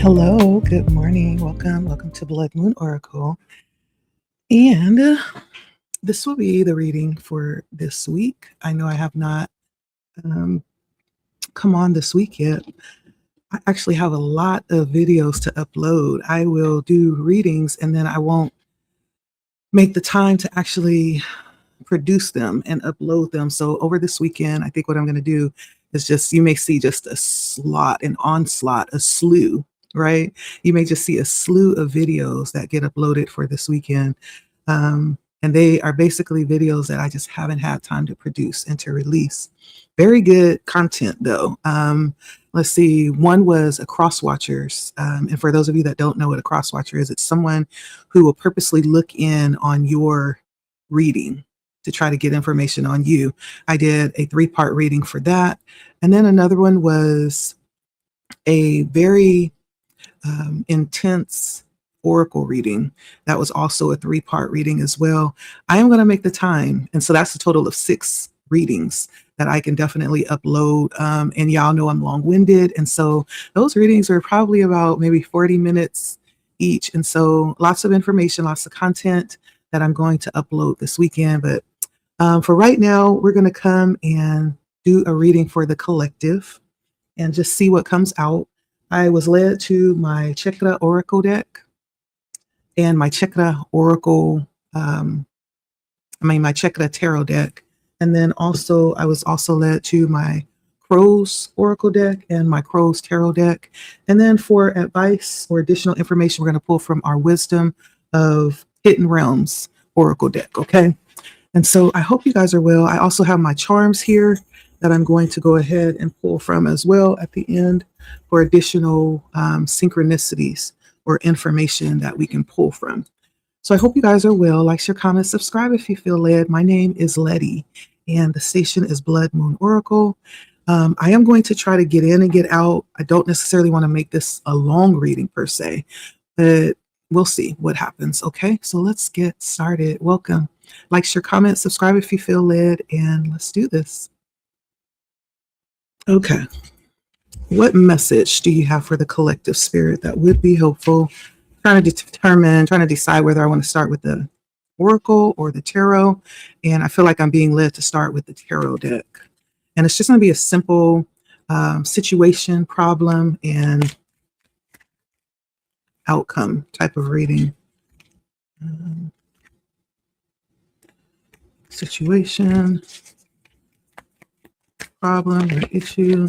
Hello, good morning. Welcome to Blood Moon Oracle. And this will be the reading for this week. I know I have not um, come on this week yet. I actually have a lot of videos to upload. I will do readings and then I won't make the time to actually produce them and upload them. So over this weekend, I think what I'm going to do is you may see just a slot, an onslaught, a slew, right? You may just see a slew of videos that get uploaded for this weekend. And they are basically videos that I just haven't had time to produce and to release. Very good content though. Let's see, one was a cross watchers. And for those of you that don't know what a cross watcher is, it's someone who will purposely look in on your reading to try to get information on you. I did a 3-part reading for that. And then another one was a very intense oracle reading. That was also a 3-part reading as well. I am going to make the time. And so that's a total of 6 readings that I can definitely upload. And y'all know I'm long-winded. And so those readings are probably about maybe 40 minutes each. And so lots of information, lots of content that I'm going to upload this weekend. But for right now, we're going to come and do a reading for the collective and just see what comes out. I was led to my Chakra Oracle deck and my Chakra Oracle, my Chakra Tarot deck. And then also, I was also led to my Crows Oracle deck and my Crows Tarot deck. And then for advice or additional information, we're going to pull from our Wisdom of Hidden Realms Oracle deck, okay? And so I hope you guys are well. I also have my charms here that I'm going to go ahead and pull from as well at the end for additional synchronicities or information that we can pull from. So I hope you guys are well. Like, share, comment, subscribe if you feel led. My name is Letty and the station is Blood Moon Oracle. I am going to try to get in and get out. I don't necessarily want to make this a long reading per se, but we'll see what happens. Okay, so let's get started. Welcome. Like, share, comment, subscribe if you feel led, and let's do this. Okay. What message do you have for the collective spirit that would be helpful? Trying to decide whether I want to start with the Oracle or the Tarot. And I feel like I'm being led to start with the Tarot deck. And it's just going to be a simple situation, problem, and outcome type of reading. Situation, problem, or issue,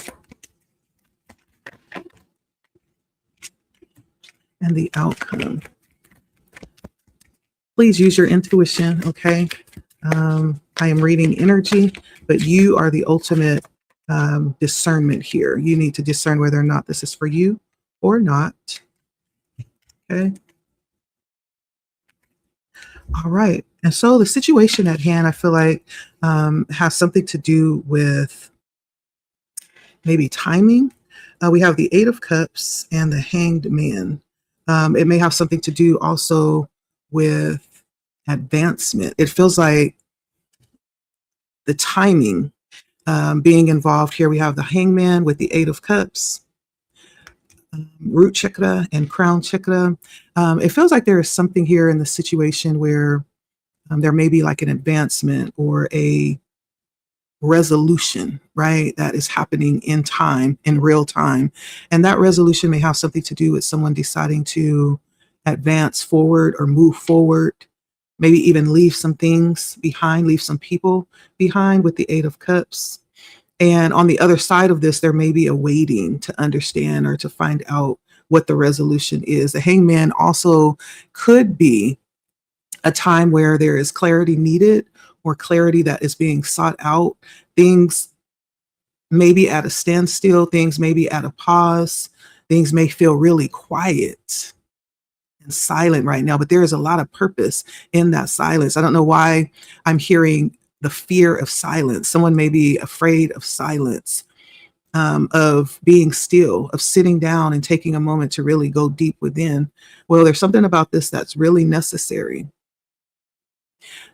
and the outcome. Please use your intuition, okay? I am reading energy, but you are the ultimate discernment here. You need to discern whether or not this is for you or not, okay? All right. And so the situation at hand, I feel like has something to do with maybe timing. We have the 8 of Cups and the Hanged Man. It may have something to do also with advancement. It feels like the timing being involved here. We have the Hangman with the 8 of Cups, root chakra and crown chakra. It feels like there is something here in the situation where there may be like an advancement or a resolution, right? That is happening in time, in real time. And that resolution may have something to do with someone deciding to advance forward or move forward, maybe even leave some things behind, leave some people behind with the 8 of Cups. And on the other side of this, there may be a waiting to understand or to find out what the resolution is. The Hangman also could be a time where there is clarity needed or clarity that is being sought out. Things may be at a standstill, things may be at a pause, things may feel really quiet and silent right now, but there is a lot of purpose in that silence. I don't know why I'm hearing the fear of silence. Someone may be afraid of silence, of being still, of sitting down and taking a moment to really go deep within. Well, there's something about this that's really necessary.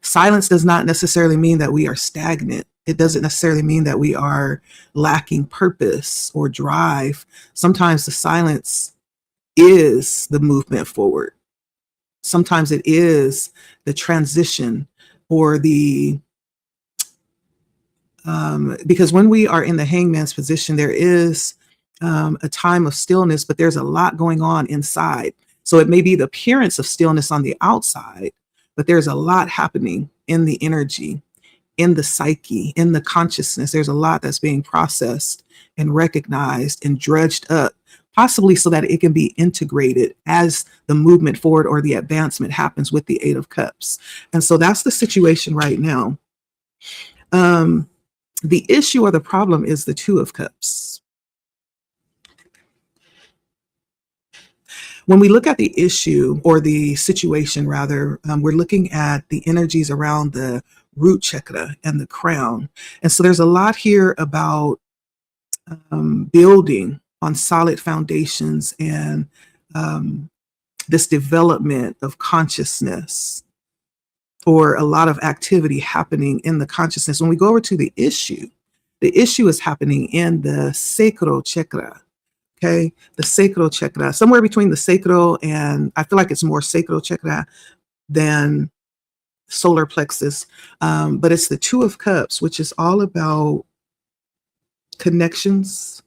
Silence does not necessarily mean that we are stagnant. It doesn't necessarily mean that we are lacking purpose or drive. Sometimes the silence is the movement forward. Sometimes it is the transition or because when we are in the hangman's position, there is a time of stillness, but there's a lot going on inside. So it may be the appearance of stillness on the outside, but there's a lot happening in the energy, in the psyche, in the consciousness. There's a lot that's being processed and recognized and dredged up, possibly so that it can be integrated as the movement forward or the advancement happens with the Eight of Cups. And so that's the situation right now. The issue or the problem is the Two of Cups. When we look at the issue or the situation, rather, we're looking at the energies around the root chakra and the crown. And so there's a lot here about building on solid foundations and this development of consciousness, or a lot of activity happening in the consciousness. When we go over to the issue is happening in the sacral chakra. Okay, the sacral chakra, somewhere between the sacral and, I feel like it's more sacral chakra than solar plexus, but it's the Two of Cups, which is all about connections,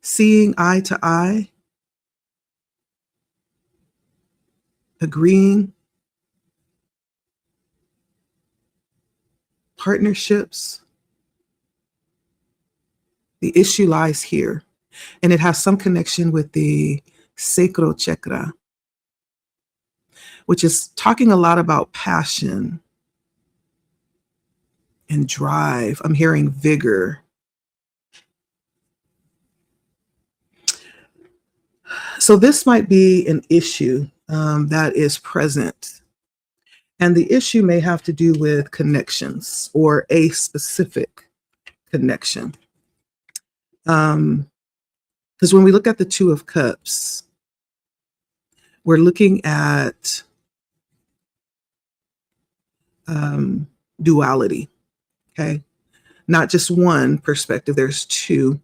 seeing eye to eye, agreeing, partnerships. The issue lies here, and it has some connection with the sacral chakra, which is talking a lot about passion and drive. I'm hearing vigor. So this might be an issue that is present. And the issue may have to do with connections or a specific connection. Because when we look at the Two of Cups, we're looking at duality, okay? Not just one perspective, there's two.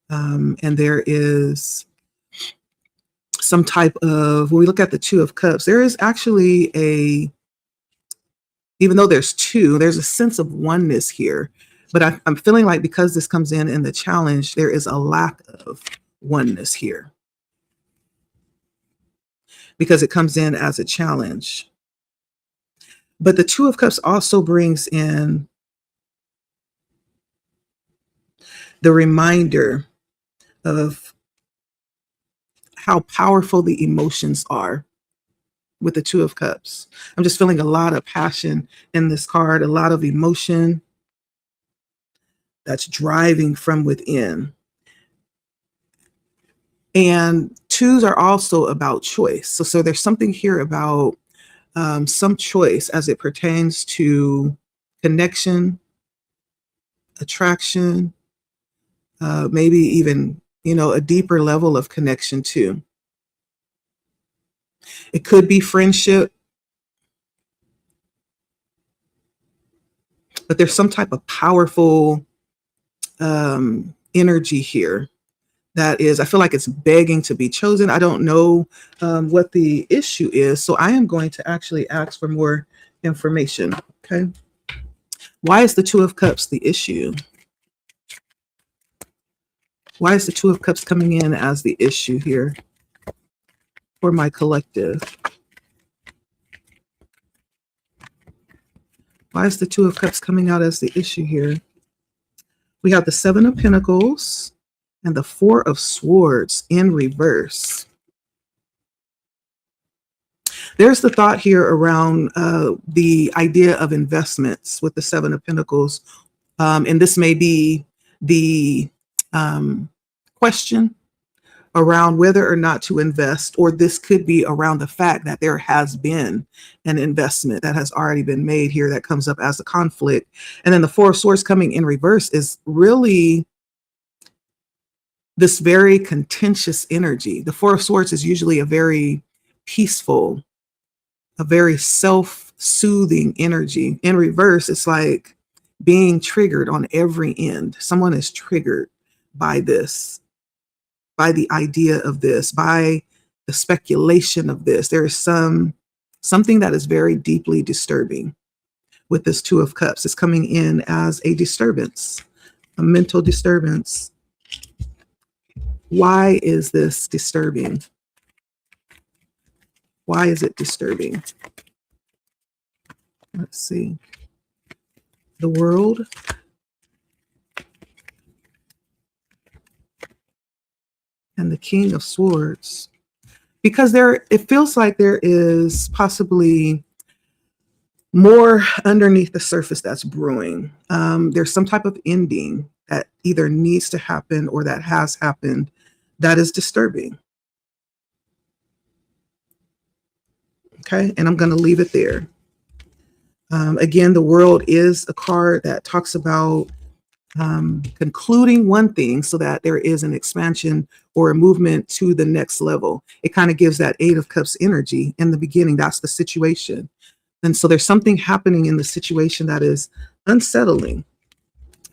And there is some type of, when we look at the Two of Cups, there is actually even though there's two, there's a sense of oneness here. But I'm feeling like because this comes in the challenge, there is a lack of oneness here, because it comes in as a challenge. But the Two of Cups also brings in the reminder of how powerful the emotions are with the Two of Cups. I'm just feeling a lot of passion in this card, a lot of emotion that's driving from within. And twos are also about choice. So there's something here about some choice as it pertains to connection, attraction, maybe even, a deeper level of connection too. It could be friendship, but there's some type of powerful energy here that is, I feel like it's begging to be chosen. I don't know what the issue is, so I am going to actually ask for more information, okay? Why is the Two of Cups the issue? Why is the Two of Cups coming in as the issue here for my collective? Why is the Two of Cups coming out as the issue here? We have the Seven of Pentacles and the Four of Swords in reverse. There's the thought here around the idea of investments with the Seven of Pentacles. And this may be the question around whether or not to invest, or this could be around the fact that there has been an investment that has already been made here that comes up as a conflict. And then the Four of Swords coming in reverse is really this very contentious energy. The Four of Swords is usually a very peaceful, a very self-soothing energy. In reverse, it's like being triggered on every end. Someone is triggered by this, by the idea of this, by the speculation of this. There is something that is very deeply disturbing with this Two of Cups. It's coming in as a disturbance, a mental disturbance. Why is this disturbing? Why is it disturbing? Let's see. The World. And the King of Swords. Because it feels like there is possibly more underneath the surface that's brewing. There's some type of ending that either needs to happen or that has happened that is disturbing. Okay, and I'm going to leave it there. Again, the World is a card that talks about concluding one thing so that there is an expansion or a movement to the next level. It kind of gives that Eight of Cups energy in the beginning. That's the situation. And so there's something happening in the situation that is unsettling.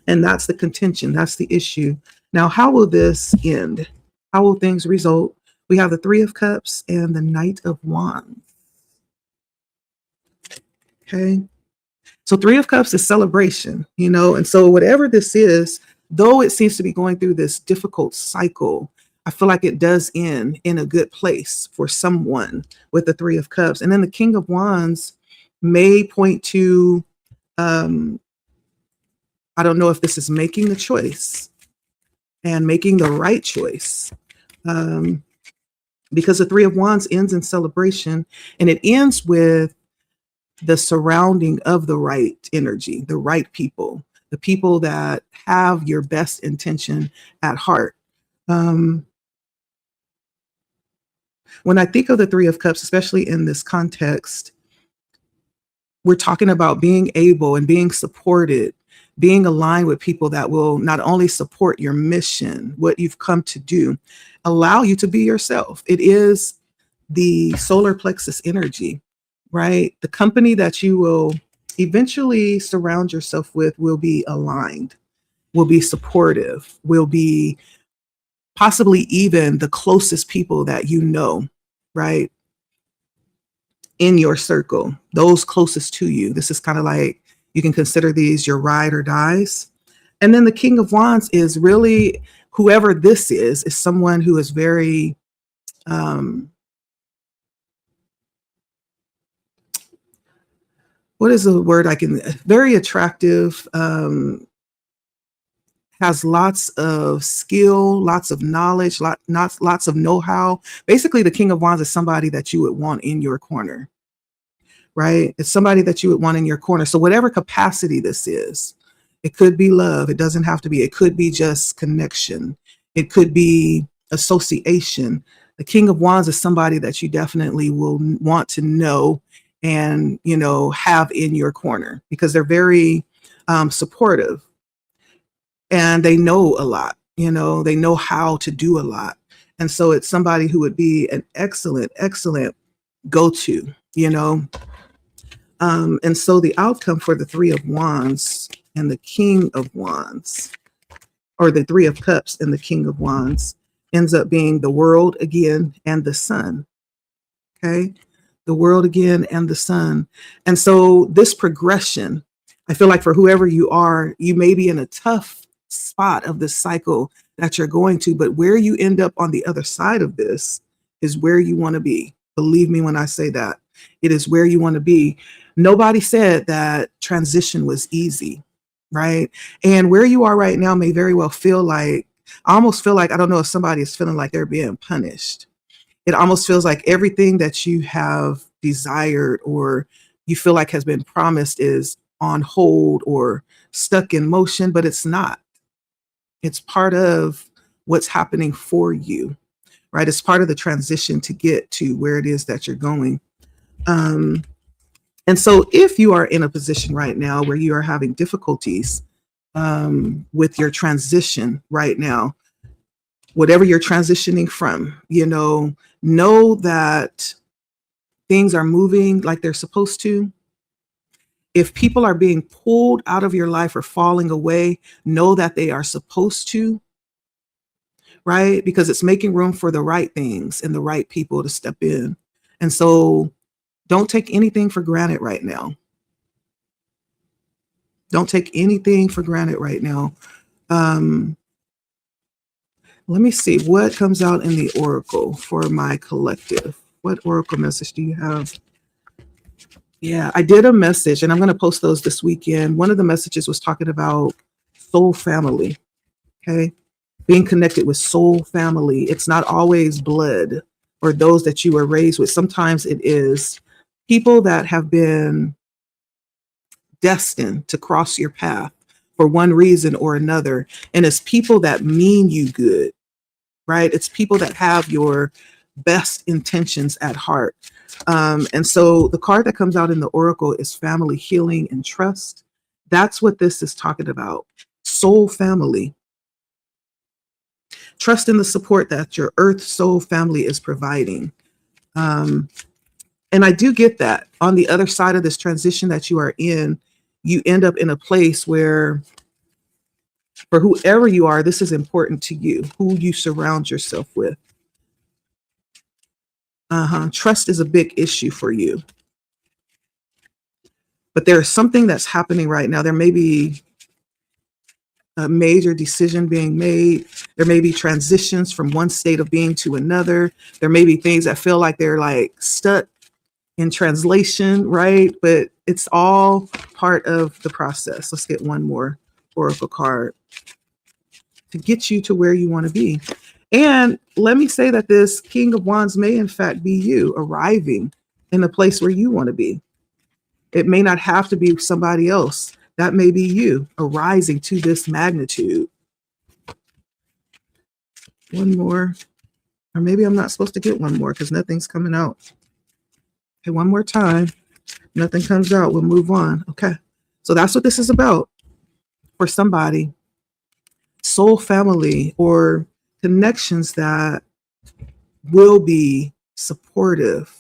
And that's the contention. That's the issue. Now, how will this end? How will things result? We have the Three of Cups and the Knight of Wands. Okay. So Three of Cups is celebration, and so whatever this is, though it seems to be going through this difficult cycle, I feel like it does end in a good place for someone with the Three of Cups. And then the King of Wands may point to, I don't know if this is making the choice and making the right choice. Because the Three of Wands ends in celebration, and it ends with the surrounding of the right energy, the right people, the people that have your best intention at heart. When I think of the Three of Cups, especially in this context, we're talking about being able and being supported, being aligned with people that will not only support your mission, what you've come to do, allow you to be yourself. It is the solar plexus energy, right? The company that you will eventually surround yourself with will be aligned, will be supportive, will be possibly even the closest people that you know, right? In your circle, those closest to you. This is kind of like, you can consider these your ride or dies. And then the King of Wands is really, whoever this is someone who is very, what is the word very attractive, has lots of skill, lots of knowledge, lots of know-how. Basically, the King of Wands is somebody that you would want in your corner, right? It's somebody that you would want in your corner. So whatever capacity this is, it could be love. It doesn't have to be. It could be just connection. It could be association. The King of Wands is somebody that you definitely will want to know and, have in your corner, because they're very supportive. And they know a lot, they know how to do a lot. And so it's somebody who would be an excellent, excellent go-to, and so the outcome for the Three of Wands and the King of Wands, or the Three of Cups and the King of Wands, ends up being the World again and the Sun. Okay. The World again and the Sun. And so this progression, I feel like for whoever you are, you may be in a tough spot of this cycle that you're going to, but where you end up on the other side of this is where you want to be. Believe me when I say that. It is where you want to be. Nobody said that transition was easy, right? And where you are right now may very well feel like, I almost feel like, I don't know if somebody is feeling like they're being punished. It almost feels like everything that you have desired or you feel like has been promised is on hold or stuck in motion, but it's not. It's part of what's happening for you, right? It's part of the transition to get to where it is that you're going. And so if you are in a position right now where you are having difficulties with your transition right now, whatever you're transitioning from, know that things are moving like they're supposed to. If people are being pulled out of your life or falling away, know that they are supposed to, right? Because it's making room for the right things and the right people to step in. And so don't take anything for granted right now. Don't take anything for granted right now. Um, Let me see what comes out in the oracle for my collective. What oracle message do you have? Yeah, I did a message and I'm going to post those this weekend. One of the messages was talking about soul family. Okay. Being connected with soul family. It's not always blood or those that you were raised with. Sometimes it is people that have been destined to cross your path for one reason or another. And it's people that mean you good, right? It's people that have your best intentions at heart. And so the card that comes out in the oracle is family healing and trust. That's what this is talking about. Soul family. Trust in the support that your earth soul family is providing. Um, and I do get that on the other side of this transition that you are in, you end up in a place where for whoever you are, this is important to you, who you surround yourself with. Trust is a big issue for you. But there's something that's happening right now. There may be a major decision being made. There may be transitions from one state of being to another. There may be things that feel like they're like stuck in translation, right? But it's all part of the process. Let's get one more oracle card to get you to where you want to be. And let me say that this King of Wands may in fact be you arriving in the place where you want to be. It may not have to be somebody else. That may be you arising to this magnitude. One more. Or maybe I'm not supposed to get one more because nothing's coming out. Okay, one more time. Nothing comes out. We'll move on. Okay. So that's what this is about for somebody. Soul family or connections that will be supportive,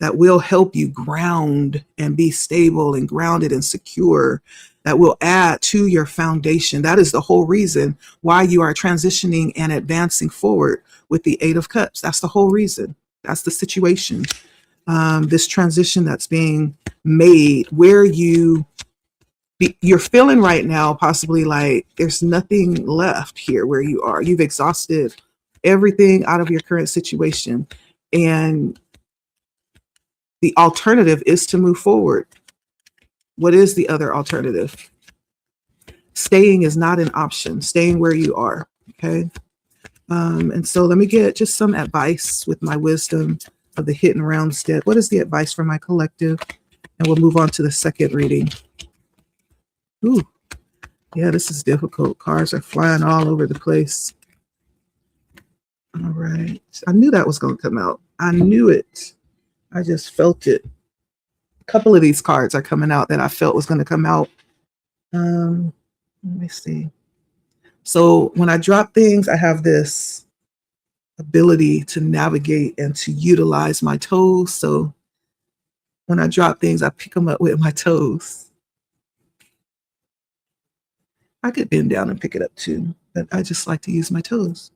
that will help you ground and be stable and grounded and secure, that will add to your foundation. That is the whole reason why you are transitioning and advancing forward with the Eight of Cups. That's the whole reason. That's the situation. This transition that's being made where you're feeling right now, possibly like there's nothing left here where you are. You've exhausted everything out of your current situation. And the alternative is to move forward. What is the other alternative? Staying is not an option. Staying where you are. Okay. And so let me get just some advice with my wisdom of the hidden realms deck. What is the advice for my collective? And we'll move on to the second reading. Ooh, yeah, this is difficult. Cards are flying all over the place. All right. I knew that was going to come out. I knew it. I just felt it. A couple of these cards are coming out that I felt was going to come out. Let me see. So when I drop things, I have this ability to navigate and to utilize my toes. So when I drop things, I pick them up with my toes. I could bend down and pick it up too, but I just like to use my toes.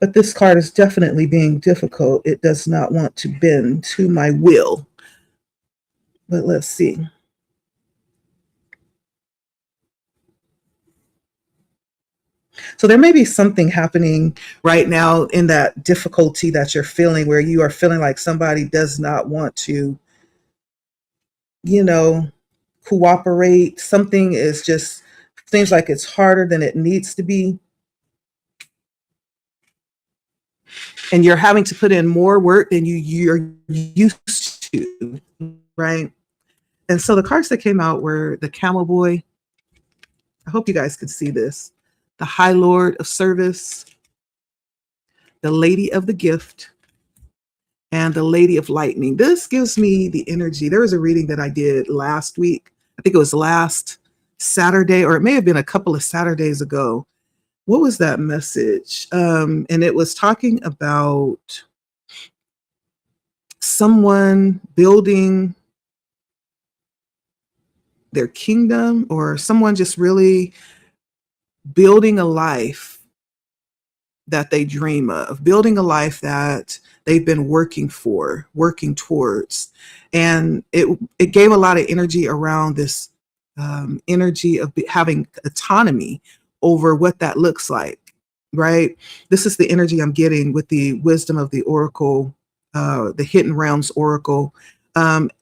But this card is definitely being difficult. It does not want to bend to my will. But let's see. So there may be something happening right now in that difficulty that you're feeling where you are feeling like somebody does not want to, cooperate. Something is just seems like it's harder than it needs to be. And you're having to put in more work than you're used to, right? And so the cards that came out were the Camel Boy. I hope you guys can see this. The High Lord of Service, the Lady of the Gift, and the Lady of Lightning. This gives me the energy. There was a reading that I did last week. I think it was last Saturday, or it may have been a couple of Saturdays ago. What was that message? And it was talking about someone building their kingdom, or someone just really building a life that they dream of, building a life that they've been working for, working towards. And it gave a lot of energy around this energy of having autonomy over what that looks like, right? This is the energy I'm getting with the wisdom of the oracle, the hidden realms oracle,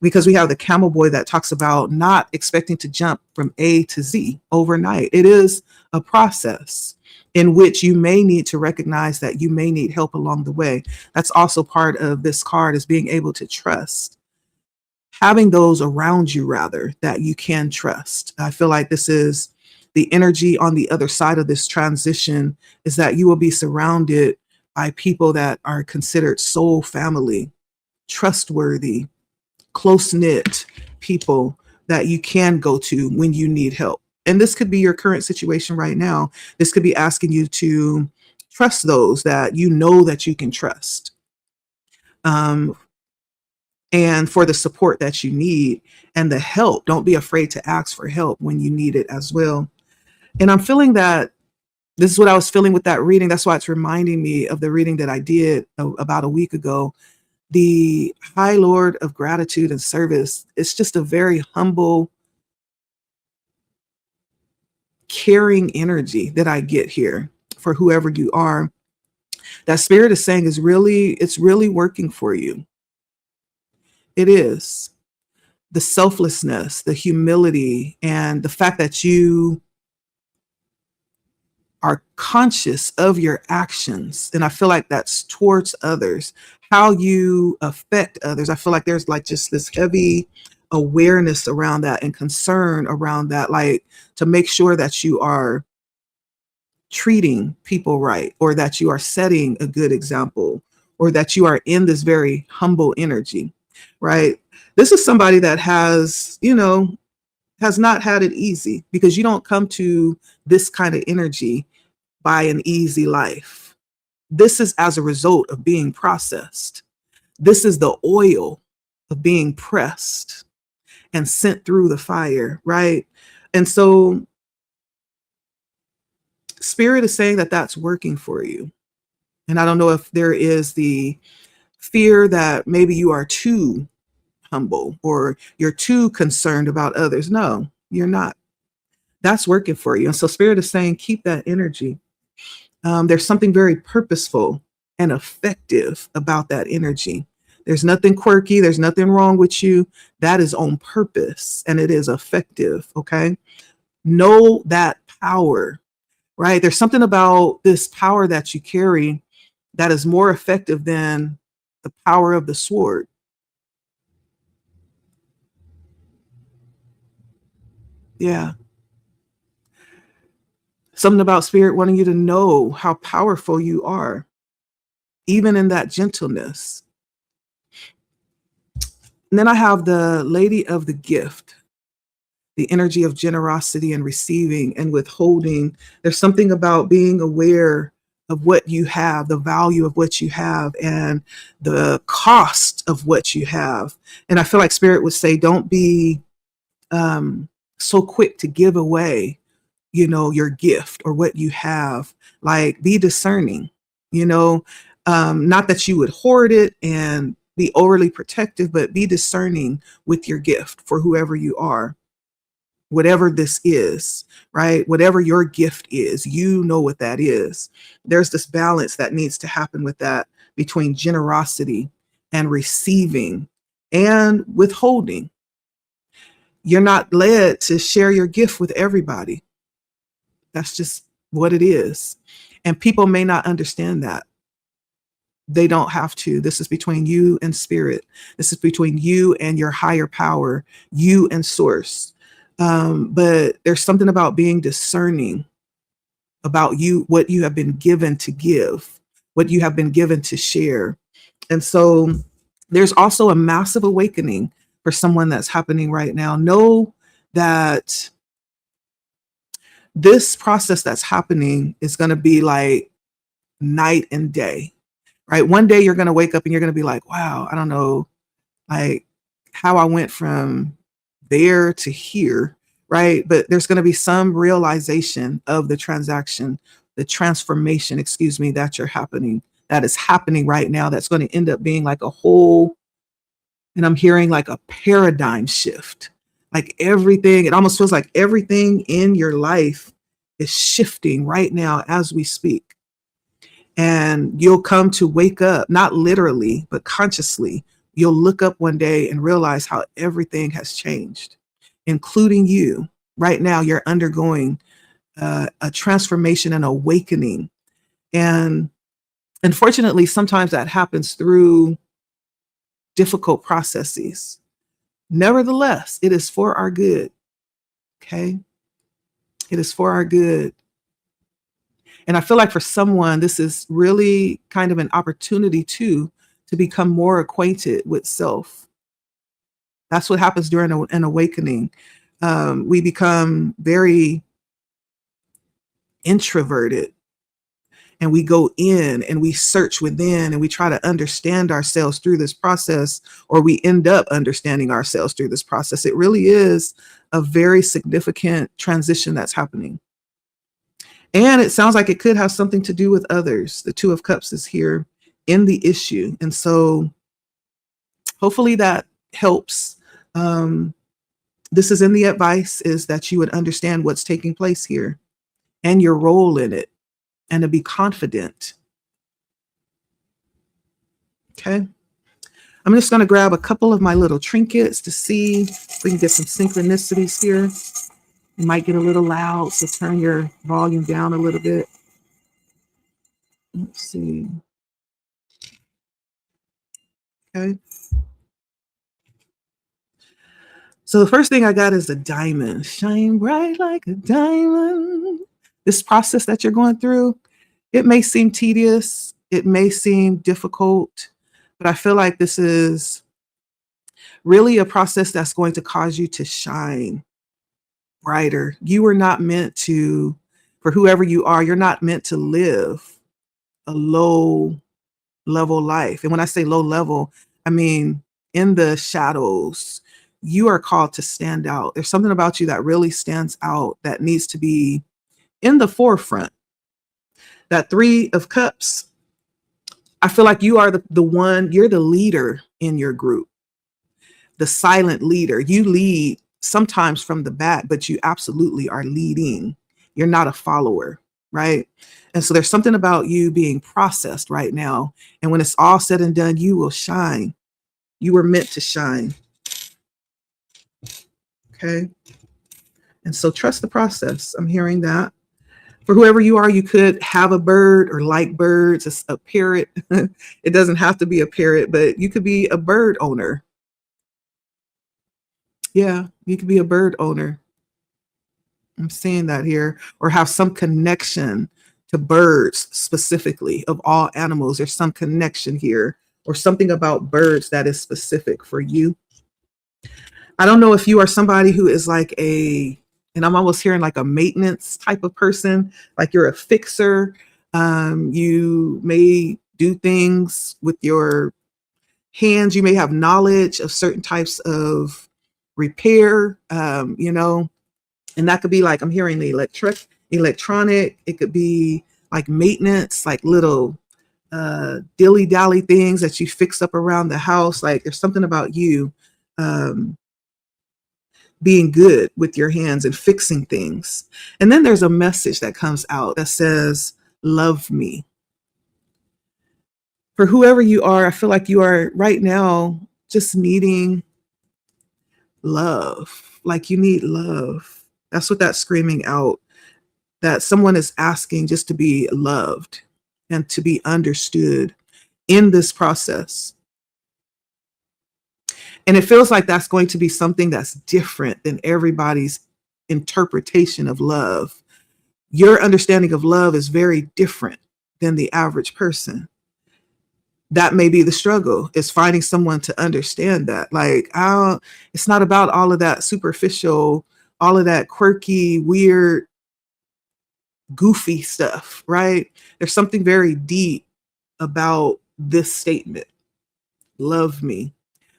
because we have the camel boy that talks about not expecting to jump from A to Z overnight. It is a process in which you may need to recognize that you may need help along the way. That's also part of this card, is being able to trust, having those around you rather that you can trust. I feel like this is the energy on the other side of this transition, is that you will be surrounded by people that are considered soul family, trustworthy, close knit people that you can go to when you need help. And this could be your current situation right now. This could be asking you to trust those that you know that you can trust, um, and for the support that you need and the help. Don't be afraid to ask for help when you need it as well. And I'm feeling that this is what I was feeling with that reading. That's why it's reminding me of the reading that I did about a week ago. The High Lord of Gratitude and Service. It's just a very humble, caring energy that I get here for whoever you are. That spirit is saying it's really working for you. It is. The selflessness, the humility, and the fact that you are conscious of your actions. And I feel like that's towards others, how you affect others. I feel like there's like just this heavy awareness around that and concern around that, like to make sure that you are treating people right, or that you are setting a good example, or that you are in this very humble energy, right? This is somebody that has, has not had it easy, because you don't come to this kind of energy by an easy life. This is as a result of being processed. This is the oil of being pressed and sent through the fire, right? And so spirit is saying that that's working for you. And I don't know if there is the fear that maybe you are too humble or you're too concerned about others. No, you're not. That's working for you. And so spirit is saying, keep that energy. There's something very purposeful and effective about that energy. There's nothing quirky. There's nothing wrong with you. That is on purpose and it is effective. Okay. Know that power, right? There's something about this power that you carry that is more effective than the power of the sword. Yeah. Something about spirit wanting you to know how powerful you are, even in that gentleness. And then I have the Lady of the Gift, the energy of generosity and receiving and withholding. There's something about being aware of what you have, the value of what you have, and the cost of what you have. And I feel like spirit would say, don't be so quick to give away, your gift or what you have. Like, be discerning, you know, not that you would hoard it and be overly protective, but be discerning with your gift for whoever you are, whatever this is, right? Whatever your gift is, you know what that is. There's this balance that needs to happen with that, between generosity and receiving and withholding. You're not led to share your gift with everybody. That's just what it is. And people may not understand that. They don't have to. This is between you and spirit. This is between you and your higher power, you and source. But there's something about being discerning about you, what you have been given to give, what you have been given to share. And so there's also a massive awakening for someone that's happening right now. Know that this process that's happening is going to be like night and day, right? One day you're going to wake up and you're going to be like, wow, I don't know, like how I went from there to here. right? But there's going to be some realization of the transformation, excuse me, that is happening right now. That's going to end up being like a whole, and I'm hearing like a paradigm shift. Like everything, it almost feels like everything in your life is shifting right now as we speak. And you'll come to wake up, not literally, but consciously. You'll look up one day and realize how everything has changed, including you. Right now, you're undergoing a transformation and awakening. And unfortunately, sometimes that happens through difficult processes. Nevertheless, it is for our good. Okay. It is for our good. And I feel like for someone, this is really kind of an opportunity too to become more acquainted with self. That's what happens during an awakening. We become very introverted and we go in and we search within and we try to understand ourselves through this process, or we end up understanding ourselves through this process. It really is a very significant transition that's happening. And it sounds like it could have something to do with others. The Two of Cups is here in the issue. And so hopefully that helps. This is in the advice, is that you would understand what's taking place here and your role in it, and to be confident. Okay. I'm just going to grab a couple of my little trinkets to see if we can get some synchronicities here. It might get a little loud, so turn your volume down a little bit. Let's see. Okay. So the first thing I got is a diamond. Shine bright like a diamond. This process that you're going through, it may seem tedious, it may seem difficult, but I feel like this is really a process that's going to cause you to shine brighter. You were not meant to, for whoever you are, you're not meant to live a low level life. And when I say low level, I mean in the shadows. You are called to stand out. There's something about you that really stands out that needs to be in the forefront. That Three of Cups, I feel like you are the one, you're the leader in your group, the silent leader. You lead sometimes from the back, but you absolutely are leading. You're not a follower, right? And so there's something about you being processed right now. And when it's all said and done, you will shine. You were meant to shine. Okay. And so trust the process. I'm hearing that. For whoever you are, you could have a bird or like birds. It's a parrot. It doesn't have to be a parrot, but you could be a bird owner. Yeah, you could be a bird owner. I'm seeing that here. Or have some connection to birds specifically. Of all animals, there's some connection here, or something about birds that is specific for you. I don't know if you are somebody who is like and I'm almost hearing like a maintenance type of person, like you're a fixer. You may do things with your hands. You may have knowledge of certain types of repair, and that could be like, I'm hearing the electronic. It could be like maintenance, like little dilly dally things that you fix up around the house. Like there's something about you being good with your hands and fixing things. And then there's a message that comes out that says, love me. For whoever you are, I feel like you are right now just needing love. Like you need love. That's what that's screaming out. That someone is asking just to be loved and to be understood in this process. And it feels like that's going to be something that's different than everybody's interpretation of love. Your understanding of love is very different than the average person. That may be the struggle, is finding someone to understand that. Like, it's not about all of that superficial, all of that quirky, weird, goofy stuff, right? There's something very deep about this statement. Love me.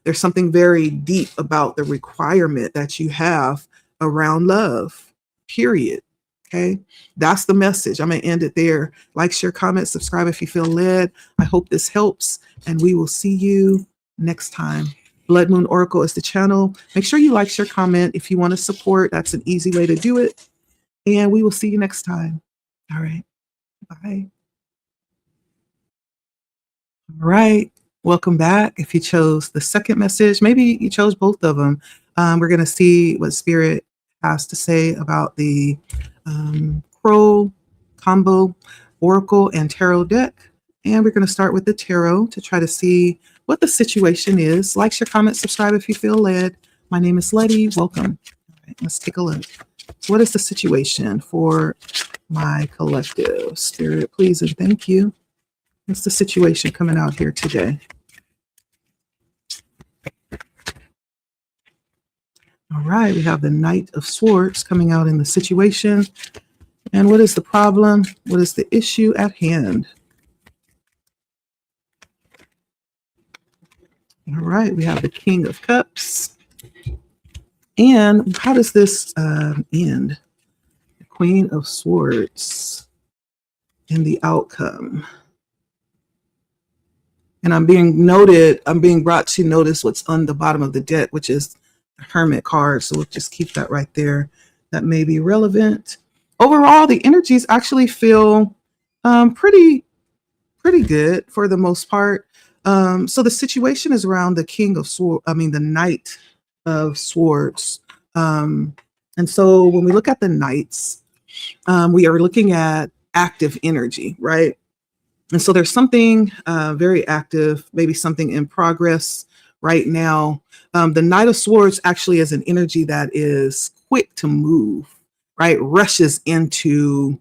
There's something very deep about the requirement that you have around love, period. Okay. That's the message. I'm going to end it there. Like, share, comment, subscribe if you feel led. I hope this helps, and we will see you next time. Blood Moon Oracle is the channel. Make sure you like, share, comment if you want to support. That's an easy way to do it. And we will see you next time. All right. Bye. All right. Welcome back. If you chose the second message, maybe you chose both of them. We're going to see what Spirit has to say about the Crow Combo Oracle and Tarot deck. And we're going to start with the Tarot to try to see what the situation is. Like, share, comment, subscribe if you feel led. My name is Letty. Welcome. All right, let's take a look. So what is the situation for my collective? Spirit, please and thank you. What's the situation coming out here today? All right, we have the Knight of Swords coming out in the situation. And what is the problem? What is the issue at hand? All right, we have the King of Cups. And how does this end? The Queen of Swords and the outcome. And I'm being brought to notice what's on the bottom of the deck, which is the Hermit card. So we'll just keep that right there. That may be relevant. Overall, the energies actually feel pretty good for the most part. So the situation is around the the Knight of Swords. And so when we look at the Knights, we are looking at active energy, right? And so there's something very active, maybe something in progress right now. The Knight of Swords actually is an energy that is quick to move, right? Rushes into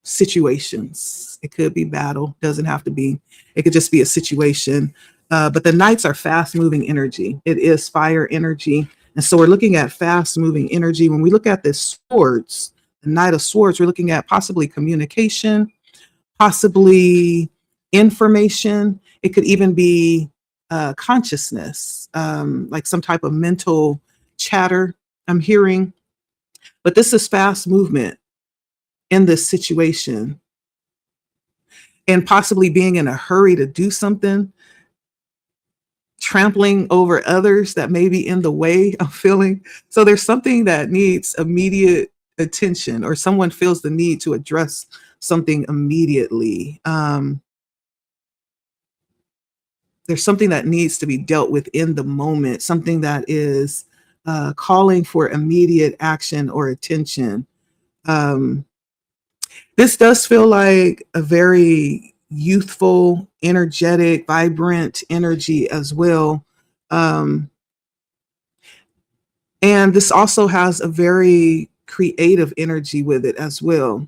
situations. It could be battle, doesn't have to be. It could just be a situation. But the Knights are fast moving energy. It is fire energy. And so we're looking at fast moving energy. When we look at the swords, the Knight of Swords, we're looking at possibly communication, possibly information. It could even be consciousness, like some type of mental chatter I'm hearing. But this is fast movement in this situation, and possibly being in a hurry to do something, trampling over others that may be in the way of feeling. So there's something that needs immediate attention, or someone feels the need to address something immediately. There's something that needs to be dealt with in the moment, something that is calling for immediate action or attention. This does feel like a very youthful, energetic, vibrant energy as well. And this also has a very creative energy with it as well.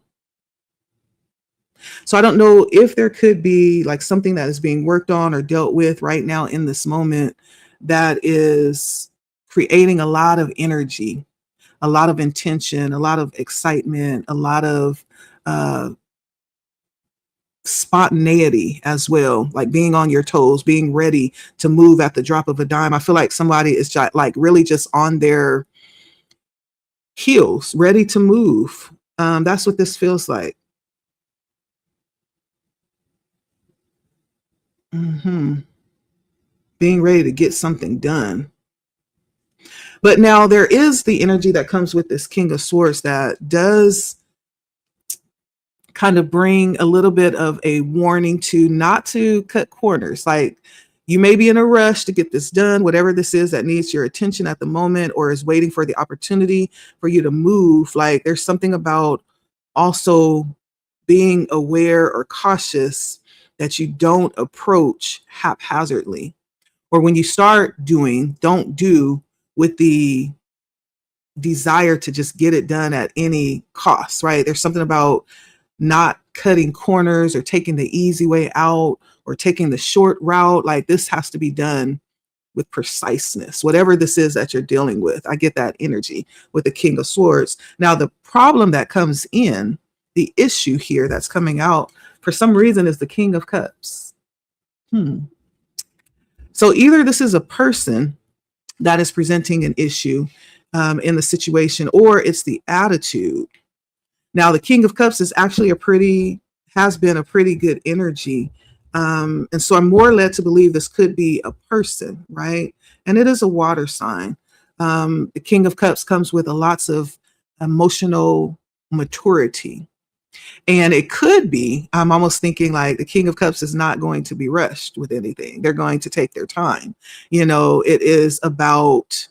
So I don't know if there could be like something that is being worked on or dealt with right now in this moment that is creating a lot of energy, a lot of intention, a lot of excitement, a lot of spontaneity as well, like being on your toes, being ready to move at the drop of a dime. I feel like somebody is like really just on their heels, ready to move. That's what this feels like. Being ready to get something done. But now there is the energy that comes with this King of Swords that does kind of bring a little bit of a warning to not to cut corners. Like, you may be in a rush to get this done, whatever this is that needs your attention at the moment or is waiting for the opportunity for you to move. Like, there's something about also being aware or cautious that you don't approach haphazardly, or when you start doing, don't do with the desire to just get it done at any cost, right? There's something about not cutting corners or taking the easy way out or taking the short route. Like, this has to be done with preciseness, whatever this is that you're dealing with. I get that energy with the King of Swords. Now, the problem that comes in, the issue here that's coming out for some reason, is the King of Cups. So either this is a person that is presenting an issue, in the situation, or it's the attitude. Now, the King of Cups is actually has been a pretty good energy. And so I'm more led to believe this could be a person, right? And it is a water sign. The King of Cups comes with a lots of emotional maturity. And it could be, I'm almost thinking like the King of Cups is not going to be rushed with anything. They're going to take their time. It is about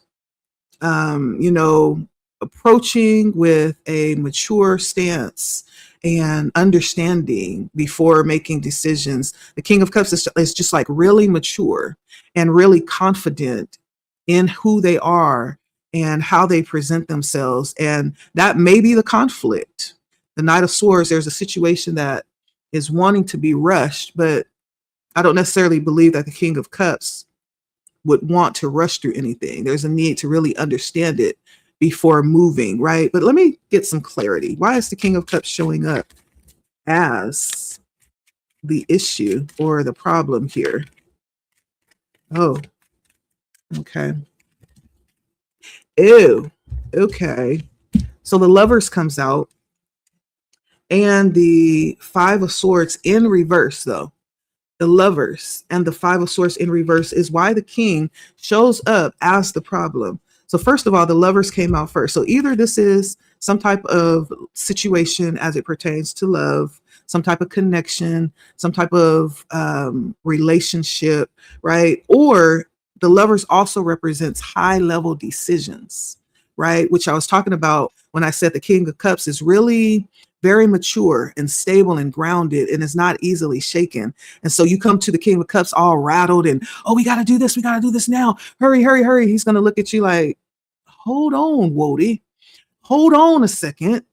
you know, approaching with a mature stance and understanding before making decisions. The King of Cups is just like really mature and really confident in who they are and how they present themselves. And that may be the conflict. The Knight of Swords, there's a situation that is wanting to be rushed, but I don't necessarily believe that the King of Cups would want to rush through anything. There's a need to really understand it before moving, right? But let me get some clarity. Why is the King of Cups showing up as the issue or the problem here? Oh, okay. Ew, okay. So the Lovers comes out and the Five of Swords in reverse, though. The Lovers and the Five of Swords in reverse is why the King shows up as the problem. So first of all, the Lovers came out first. So either this is some type of situation as it pertains to love, some type of connection, some type of relationship, right? Or the Lovers also represents high level decisions, right? Which I was talking about when I said the King of Cups is really very mature and stable and grounded and is not easily shaken. And so you come to the King of Cups all rattled and, oh, we got to do this. We got to do this now. Hurry, hurry, hurry. He's going to look at you like, hold on, Wody. Hold on a second.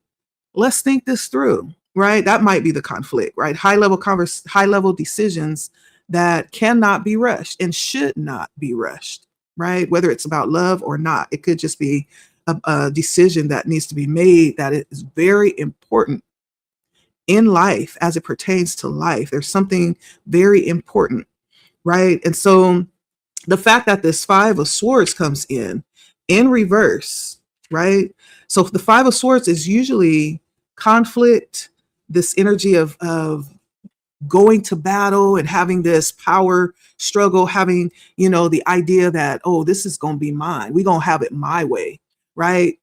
Let's think this through, right? That might be the conflict, right? High level decisions that cannot be rushed and should not be rushed, right? Whether it's about love or not, it could just be a decision that needs to be made that is very important in life as it pertains to life. There's something very important, right? And so the fact that this Five of Swords comes in reverse, right? So the Five of Swords is usually conflict, this energy of going to battle and having this power struggle, having, the idea that, oh, this is going to be mine. We're going to have it my way, right?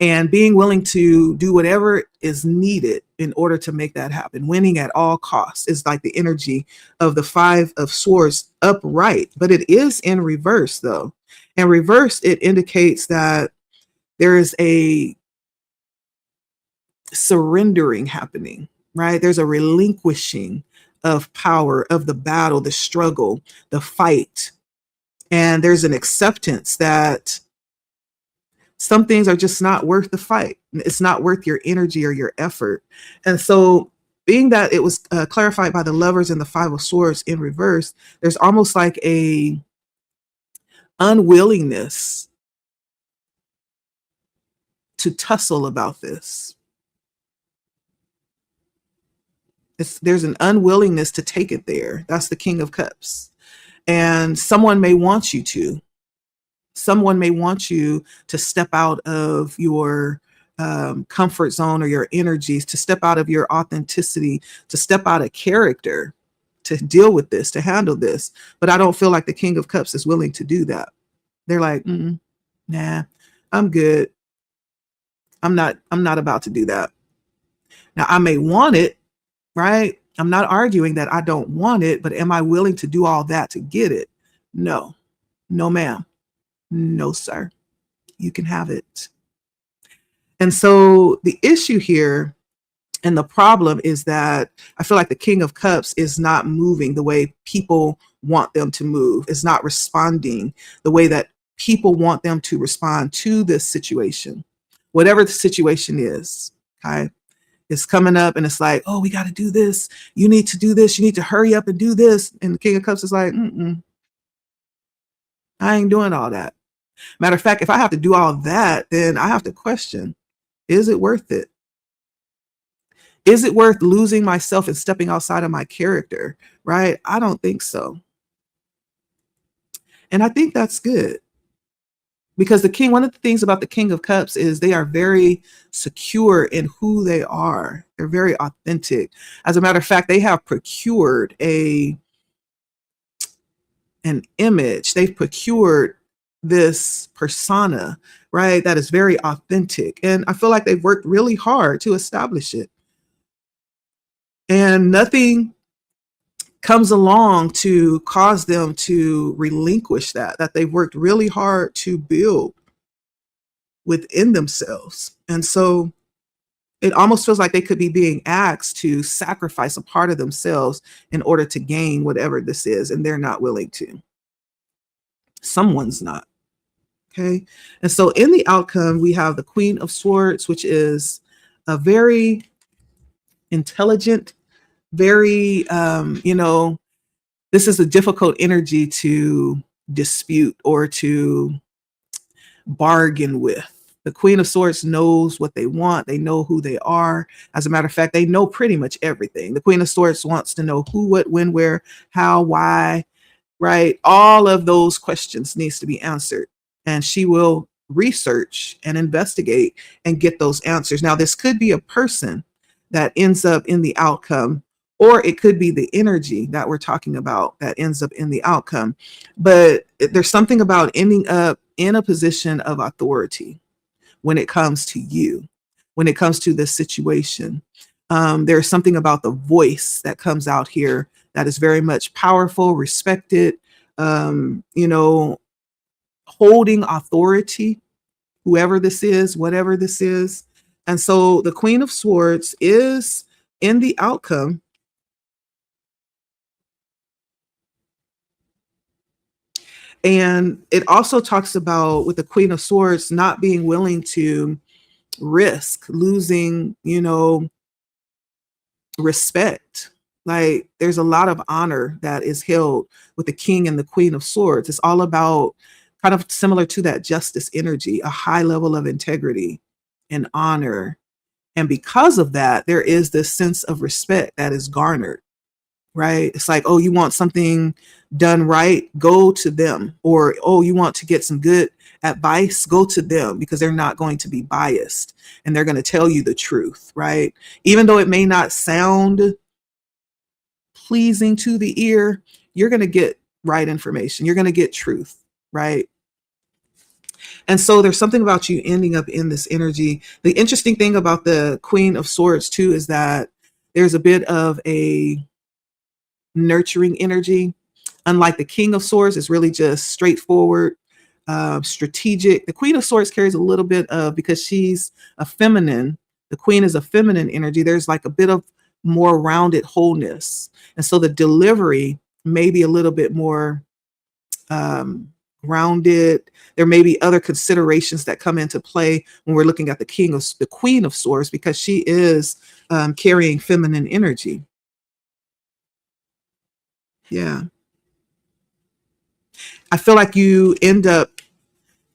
And being willing to do whatever is needed in order to make that happen. Winning at all costs is like the energy of the Five of Swords upright, but it is in reverse though. In reverse, it indicates that there is a surrendering happening, right? There's a relinquishing of power, of the battle, the struggle, the fight. And there's an acceptance that some things are just not worth the fight. It's not worth your energy or your effort. And so being that it was clarified by the Lovers and the Five of Swords in reverse, there's almost like a unwillingness to tussle about this. There's an unwillingness to take it there. That's the King of Cups. And someone may want you to. Someone may want you to step out of your comfort zone or your energies, to step out of your authenticity, to step out of character, to deal with this, to handle this. But I don't feel like the King of Cups is willing to do that. They're like, nah, I'm good. I'm not about to do that. Now I may want it, right? I'm not arguing that I don't want it, but am I willing to do all that to get it? No, ma'am. No, sir. You can have it. And so the issue here and the problem is that I feel like the King of Cups is not moving the way people want them to move. It's not responding the way that people want them to respond to this situation, whatever the situation is. Okay. It's coming up and it's like, oh, we got to do this. You need to do this. You need to hurry up and do this. And the King of Cups is like, I ain't doing all that. Matter of fact, if I have to do all that, then I have to question, is it worth it? Is it worth losing myself and stepping outside of my character? Right? I don't think so. And I think that's good because the king, one of the things about the King of Cups is they are very secure in who they are. They're very authentic. As a matter of fact, they have procured a an image. They've procured this persona, right? That is very authentic. And I feel like they've worked really hard to establish it. And nothing comes along to cause them to relinquish that they've worked really hard to build within themselves. And so it almost feels like they could be being asked to sacrifice a part of themselves in order to gain whatever this is, and they're not willing to. Someone's not. Okay. And so in the outcome, we have the Queen of Swords, which is a very intelligent, very, this is a difficult energy to dispute or to bargain with. The Queen of Swords knows what they want. They know who they are. As a matter of fact, they know pretty much everything. The Queen of Swords wants to know who, what, when, where, how, why, right? All of those questions needs to be answered. And she will research and investigate and get those answers. Now, this could be a person that ends up in the outcome, or it could be the energy that we're talking about that ends up in the outcome. But there's something about ending up in a position of authority when it comes to you, when it comes to this situation. There's something about the voice that comes out here that is very much powerful, respected, holding authority, whoever this is, whatever this is. And so the Queen of Swords is in the outcome. And it also talks about, with the Queen of Swords, not being willing to risk losing, respect. Like, there's a lot of honor that is held with the King and the Queen of Swords. It's all about, kind of similar to that justice energy, a high level of integrity and honor. And because of that, there is this sense of respect that is garnered, right? It's like, oh, you want something done right, go to them. Or, oh, you want to get some good advice, go to them, because they're not going to be biased and they're going to tell you the truth, right? Even though it may not sound pleasing to the ear, you're going to get right information. You're going to get truth, right? And so there's something about you ending up in this energy. The interesting thing about the Queen of Swords too is that there's a bit of a nurturing energy. Unlike the King of Swords, it's really just straightforward, strategic. The Queen of Swords carries a little bit of, because she's a feminine, the Queen is a feminine energy. There's like a bit of more rounded wholeness. And so the delivery may be a little bit more grounded. There may be other considerations that come into play when we're looking at the Queen of Swords, because she is carrying feminine energy. Yeah. I feel like you end up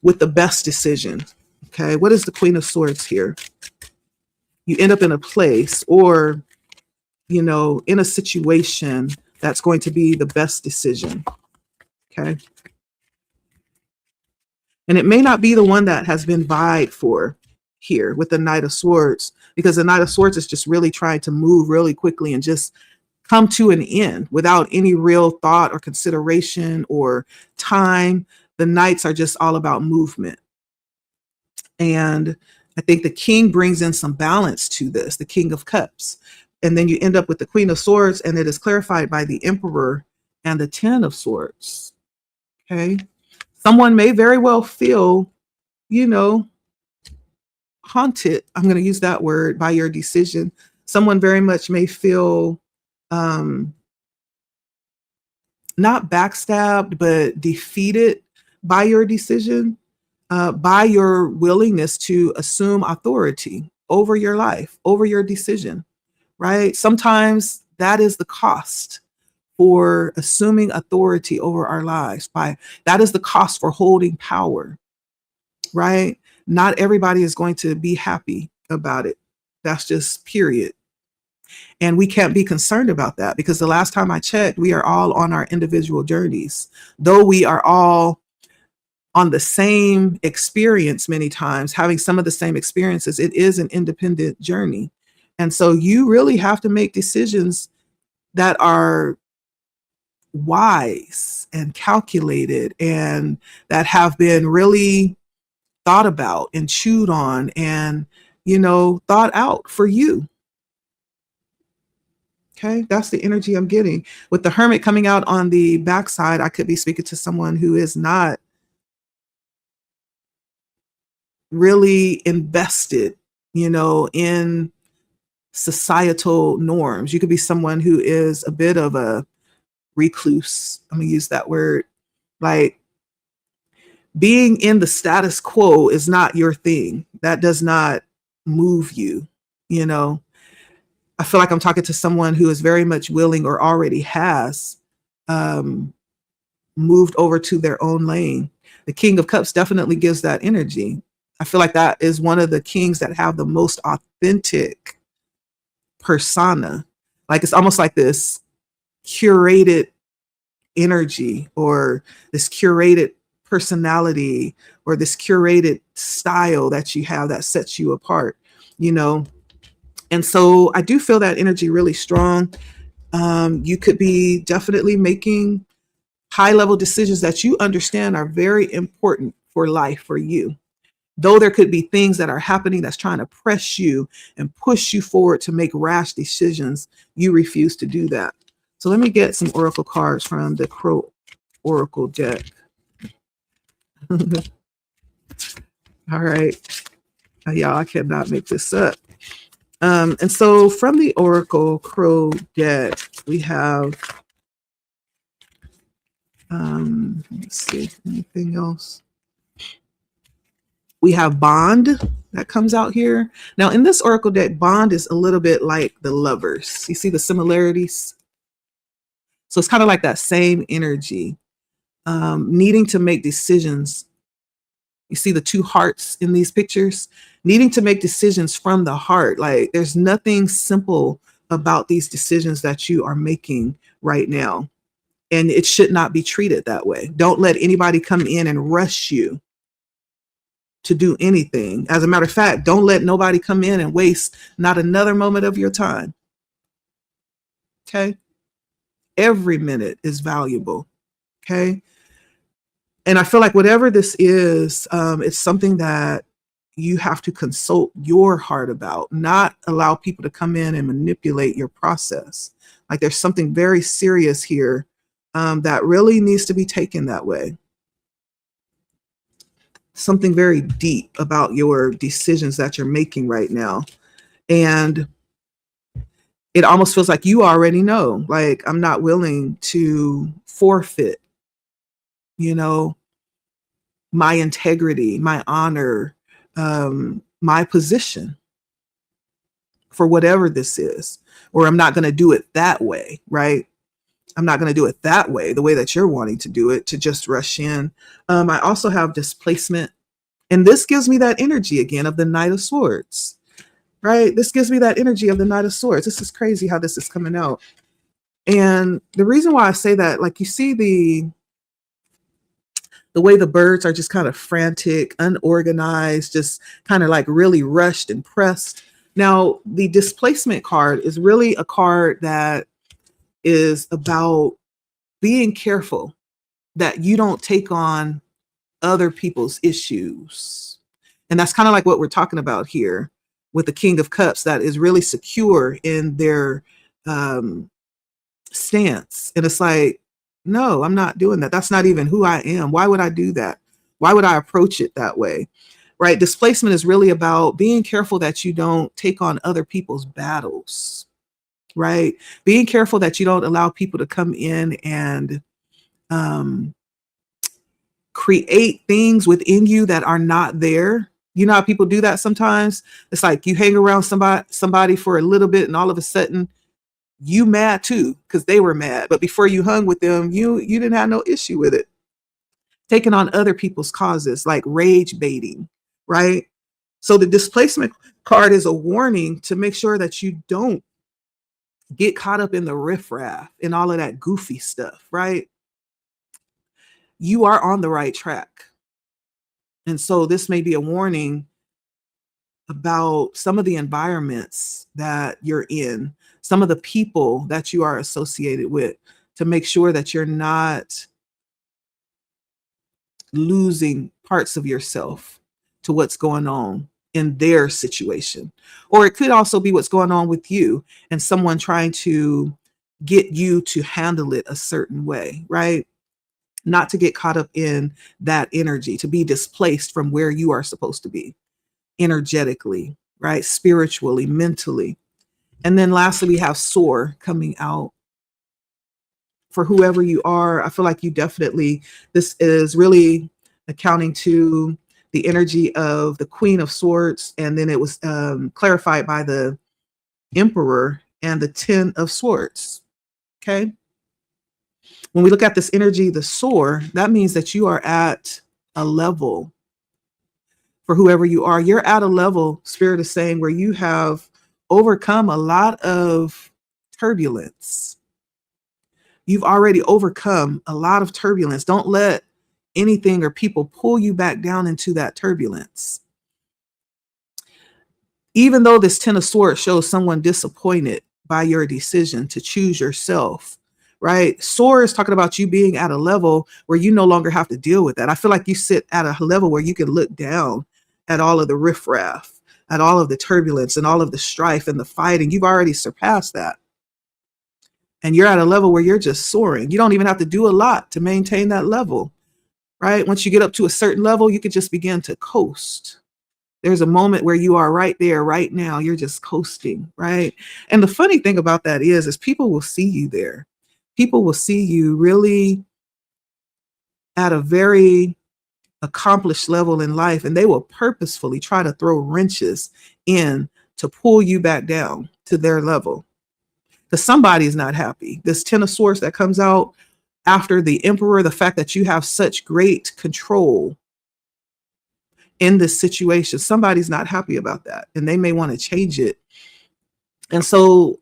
with the best decision. Okay. What is the Queen of Swords here? You end up in a place, or, in a situation that's going to be the best decision. Okay. And it may not be the one that has been vied for here with the Knight of Swords, because the Knight of Swords is just really trying to move really quickly and just come to an end without any real thought or consideration or time. The Knights are just all about movement. And I think the King brings in some balance to this, the King of Cups. And then you end up with the Queen of Swords, and it is clarified by the Emperor and the Ten of Swords. Okay. Someone may very well feel, haunted. I'm going to use that word, by your decision. Someone very much may feel not backstabbed, but defeated by your decision, by your willingness to assume authority over your life, over your decision, right? Sometimes that is the cost for assuming authority over our lives. That is the cost for holding power, right? Not everybody is going to be happy about it. That's just period. And we can't be concerned about that, because the last time I checked, we are all on our individual journeys. Though we are all on the same experience many times, having some of the same experiences. It is an independent journey. And so you really have to make decisions that are wise and calculated and that have been really thought about and chewed on and, thought out for you. Okay, that's the energy I'm getting. With the hermit coming out on the backside, I could be speaking to someone who is not really invested, in societal norms. You could be someone who is a bit of a recluse. I'm going to use that word. Like, being in the status quo is not your thing. That does not move you, you know. I feel like I'm talking to someone who is very much willing or already has um, moved over to their own lane. The King of Cups definitely gives that energy. I feel like that is one of the kings that have the most authentic persona. Like, it's almost like this curated energy or this curated personality or this curated style that you have that sets you apart, you know. And so I do feel that energy really strong. You could be definitely making high level decisions that you understand are very important for life for you. Though there could be things that are happening that's trying to press you and push you forward to make rash decisions, you refuse to do that. So let me get some oracle cards from the Crow Oracle deck. All right. Y'all, I cannot make this up. And so from the Oracle Crow deck, we have, let's see, anything else? We have Bond that comes out here. Now, in this Oracle deck, Bond is a little bit like the Lovers. You see the similarities? So it's kind of like that same energy, needing to make decisions. You see the two hearts in these pictures, needing to make decisions from the heart. Like, there's nothing simple about these decisions that you are making right now. And it should not be treated that way. Don't let anybody come in and rush you to do anything. As a matter of fact, don't let nobody come in and waste not another moment of your time. Okay? Every minute is valuable. Okay? And I feel like whatever this is, it's something that you have to consult your heart about, not allow people to come in and manipulate your process. Like, there's something very serious here that really needs to be taken that way. Something very deep about your decisions that you're making right now. And it almost feels like you already know, like, I'm not willing to forfeit, you know, my integrity, my honor, my position for whatever this is, or I'm not going to do it that way, right? I'm not going to do it that way, the way that you're wanting to do it, to just rush in. I also have displacement. And this gives me that energy again of the Knight of Swords, right? This gives me that energy of the Knight of Swords. This is crazy how this is coming out. And the reason why I say that, like, you see the way the birds are just kind of frantic, unorganized, just kind of like really rushed and pressed. Now, the displacement card is really a card that is about being careful that you don't take on other people's issues. And that's kind of like what we're talking about here with the King of Cups, that is really secure in their stance. And it's like, no, I'm not doing that. That's not even who I am. Why would I do that? Why would I approach it that way? Right? Displacement is really about being careful that you don't take on other people's battles, right? Being careful that you don't allow people to come in and create things within you that are not there. You know how people do that sometimes? It's like you hang around somebody for a little bit and all of a sudden you mad too because they were mad. But before you hung with them, you didn't have no issue with it. Taking on other people's causes, like rage baiting, right? So the displacement card is a warning to make sure that you don't get caught up in the riffraff and all of that goofy stuff, right? You are on the right track. And so this may be a warning about some of the environments that you're in, some of the people that you are associated with, to make sure that you're not losing parts of yourself to what's going on in their situation. Or it could also be what's going on with you and someone trying to get you to handle it a certain way, right? Not to get caught up in that energy, to be displaced from where you are supposed to be energetically, right? Spiritually, mentally. And then lastly, we have soar coming out. For whoever you are, I feel like you definitely, this is really accounting to the energy of the Queen of Swords. And then it was clarified by the Emperor and the Ten of Swords. Okay. When we look at this energy, the soar, that means that you are at a level. For whoever you are, you're at a level, Spirit is saying, where you have overcome a lot of turbulence. You've already overcome a lot of turbulence. Don't let anything or people pull you back down into that turbulence. Even though this Ten of Swords shows someone disappointed by your decision to choose yourself, right? Soar is talking about you being at a level where you no longer have to deal with that. I feel like you sit at a level where you can look down at all of the riffraff, at all of the turbulence and all of the strife and the fighting. You've already surpassed that. And you're at a level where you're just soaring. You don't even have to do a lot to maintain that level, right? Once you get up to a certain level, you could just begin to coast. There's a moment where you are right there, right now. You're just coasting, right? And the funny thing about that is people will see you there. People will see you really at a very accomplished level in life, and they will purposefully try to throw wrenches in to pull you back down to their level. Because somebody is not happy. This Ten of Swords that comes out after the Emperor, the fact that you have such great control in this situation, somebody's not happy about that, and they may want to change it. And so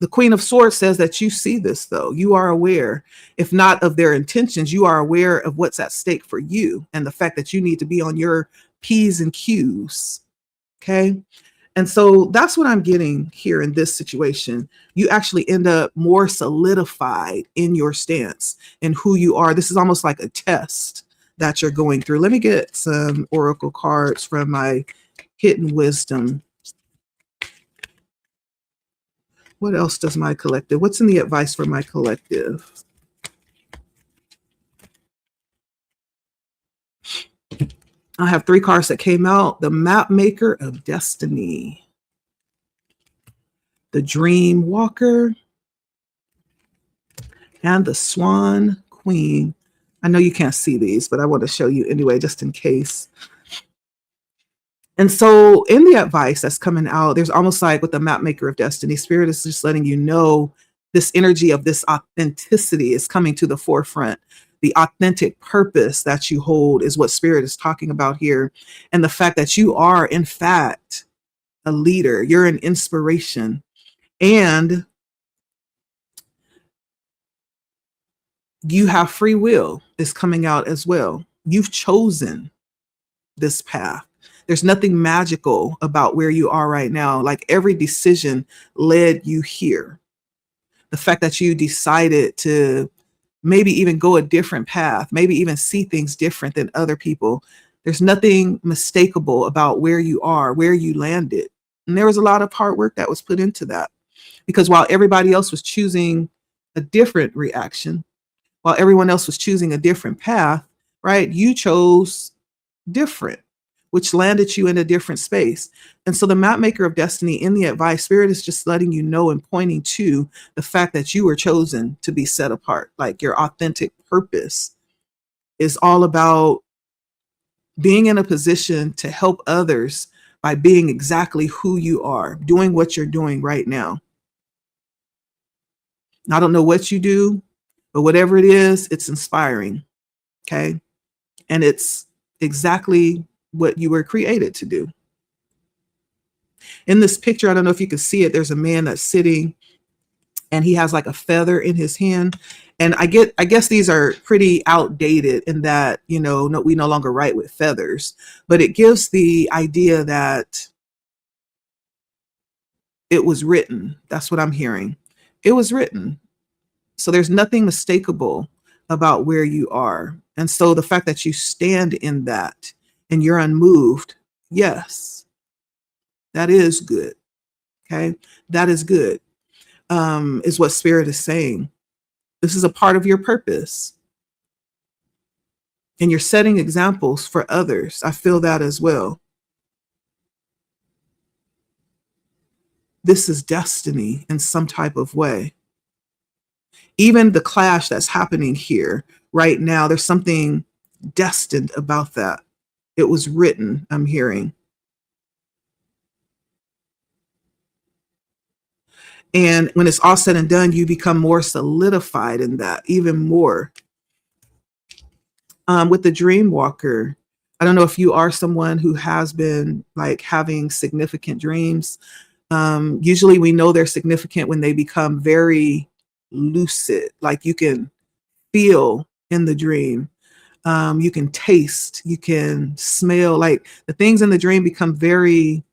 the Queen of Swords says that you see this, though. You are aware, if not of their intentions, you are aware of what's at stake for you and the fact that you need to be on your P's and Q's. Okay. And so that's what I'm getting here in this situation. You actually end up more solidified in your stance and who you are. This is almost like a test that you're going through. Let me get some oracle cards from my hidden wisdom. What else does my collective? What's in the advice for my collective? I have 3 cards that came out. The Map Maker of Destiny, the Dream Walker, and the Swan Queen. I know you can't see these, but I want to show you anyway, just in case. And so in the advice that's coming out, there's almost like with the Map Maker of Destiny, Spirit is just letting you know this energy of this authenticity is coming to the forefront. The authentic purpose that you hold is what Spirit is talking about here. And the fact that you are, in fact, a leader, you're an inspiration. And you have free will is coming out as well. You've chosen this path. There's nothing magical about where you are right now. Like every decision led you here. The fact that you decided to maybe even go a different path, maybe even see things different than other people. There's nothing mistakable about where you are, where you landed. And there was a lot of hard work that was put into that. Because while everybody else was choosing a different reaction, while everyone else was choosing a different path, right? You chose different, which landed you in a different space. And so the Map Maker of Destiny in the advice, Spirit is just letting you know and pointing to the fact that you were chosen to be set apart. Like your authentic purpose is all about being in a position to help others by being exactly who you are, doing what you're doing right now. I don't know what you do, but whatever it is, it's inspiring. Okay. And it's exactly what you were created to do. In this picture, I don't know if you can see it, there's a man that's sitting and he has like a feather in his hand. And I guess these are pretty outdated in that, no, we no longer write with feathers, but it gives the idea that it was written. That's what I'm hearing. It was written. So there's nothing mistakable about where you are. And so the fact that you stand in that and you're unmoved, yes, that is good. Okay. That is good, is what Spirit is saying. This is a part of your purpose. And you're setting examples for others. I feel that as well. This is destiny in some type of way. Even the clash that's happening here right now, there's something destined about that. It was written, I'm hearing. And when it's all said and done, you become more solidified in that, even more. With the dream walker, I don't know if you are someone who has been like having significant dreams. Usually we know they're significant when they become very lucid, like you can feel in the dream. You can taste, you can smell, like the things in the dream become very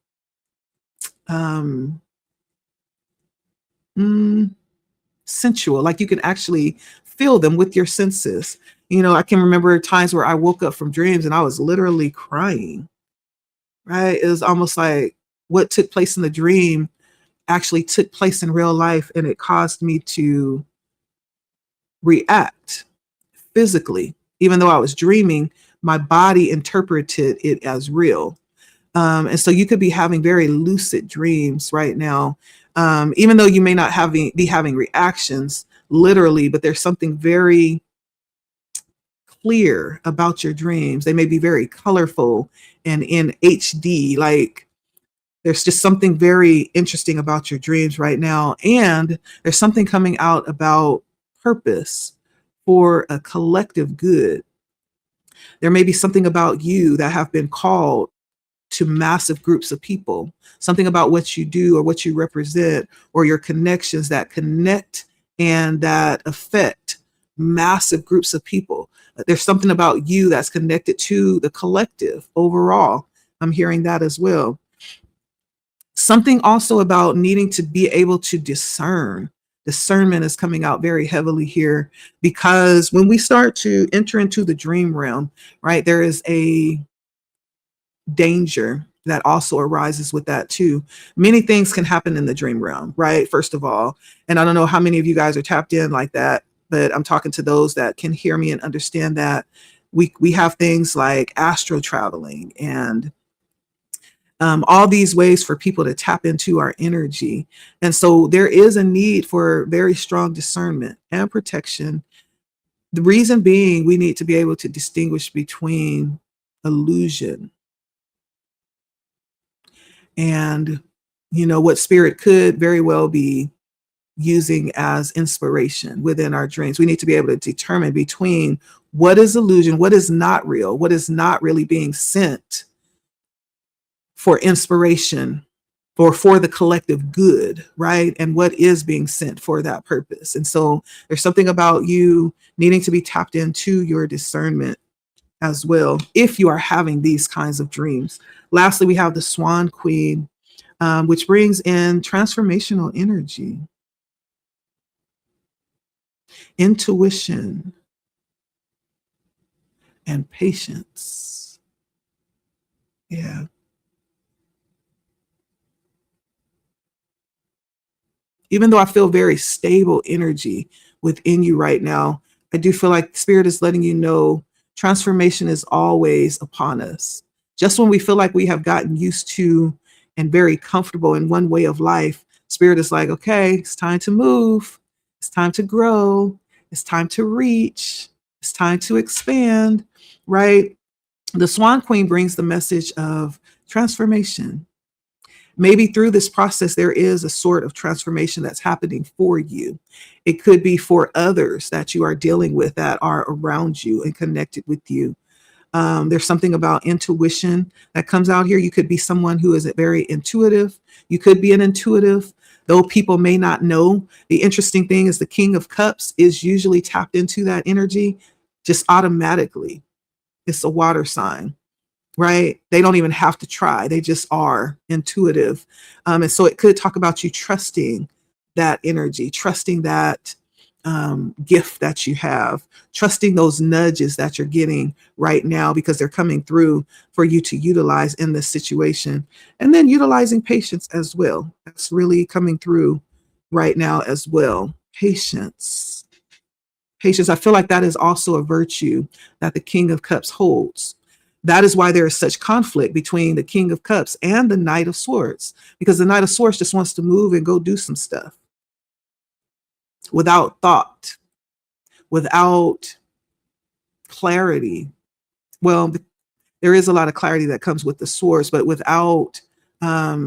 um, mm, sensual, like you can actually feel them with your senses. I can remember times where I woke up from dreams and I was literally crying, right? It was almost like what took place in the dream actually took place in real life, and it caused me to react physically. Even though I was dreaming, my body interpreted it as real. And so you could be having very lucid dreams right now, even though you may not be having reactions literally, but there's something very clear about your dreams. They may be very colorful and in HD. Like there's just something very interesting about your dreams right now. And there's something coming out about purpose for a collective good. There may be something about you that have been called to massive groups of people, something about what you do or what you represent or your connections that connect and that affect massive groups of people. There's something about you that's connected to the collective overall. I'm hearing that as well. Something also about needing to be able to discern. Discernment is coming out very heavily here because when we start to enter into the dream realm, right, there is a danger that also arises with that too. Many things can happen in the dream realm, right? First of all, and I don't know how many of you guys are tapped in like that, but I'm talking to those that can hear me and understand that we have things like astral traveling and all these ways for people to tap into our energy. And so there is a need for very strong discernment and protection. The reason being, we need to be able to distinguish between illusion and what spirit could very well be using as inspiration within our dreams. We need to be able to determine between what is illusion, what is not real, what is not really being sent for inspiration or for the collective good, right? And what is being sent for that purpose. And so there's something about you needing to be tapped into your discernment as well if you are having these kinds of dreams. Lastly, we have the Swan Queen, which brings in transformational energy, intuition, and patience. Yeah. Even though I feel very stable energy within you right now, I do feel like Spirit is letting you know transformation is always upon us. Just when we feel like we have gotten used to and very comfortable in one way of life, Spirit is like, okay, it's time to move. It's time to grow. It's time to reach. It's time to expand, right? The Swan Queen brings the message of transformation. Maybe through this process, there is a sort of transformation that's happening for you. It could be for others that you are dealing with that are around you and connected with you. There's something about intuition that comes out here. You could be someone who is very intuitive. You could be an intuitive. Though people may not know, the interesting thing is the King of Cups is usually tapped into that energy just automatically. It's a water sign, right? They don't even have to try. They just are intuitive. And so it could talk about you trusting that energy, trusting that gift that you have, trusting those nudges that you're getting right now because they're coming through for you to utilize in this situation. And then utilizing patience as well. That's really coming through right now as well. Patience. Patience. I feel like that is also a virtue that the King of Cups holds. That is why there is such conflict between the King of Cups and the Knight of Swords, because the Knight of Swords just wants to move and go do some stuff without thought, without clarity. Well, there is a lot of clarity that comes with the swords, but without, I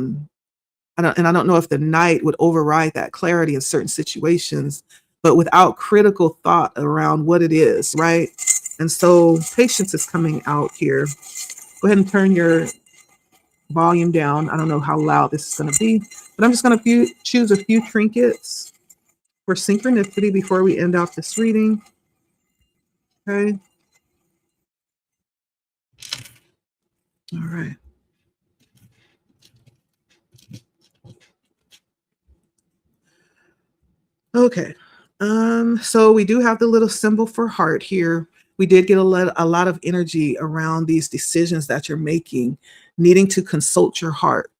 don't know if the knight would override that clarity in certain situations, but without critical thought around what it is, right? And so patience is coming out here. Go ahead and turn your volume down. I don't know how loud this is going to be, but I'm just going to choose a few trinkets for synchronicity before we end out this reading. Okay. All right. Okay. So we do have the little symbol for heart here. We did get a lot of energy around these decisions that you're making, needing to consult your heart.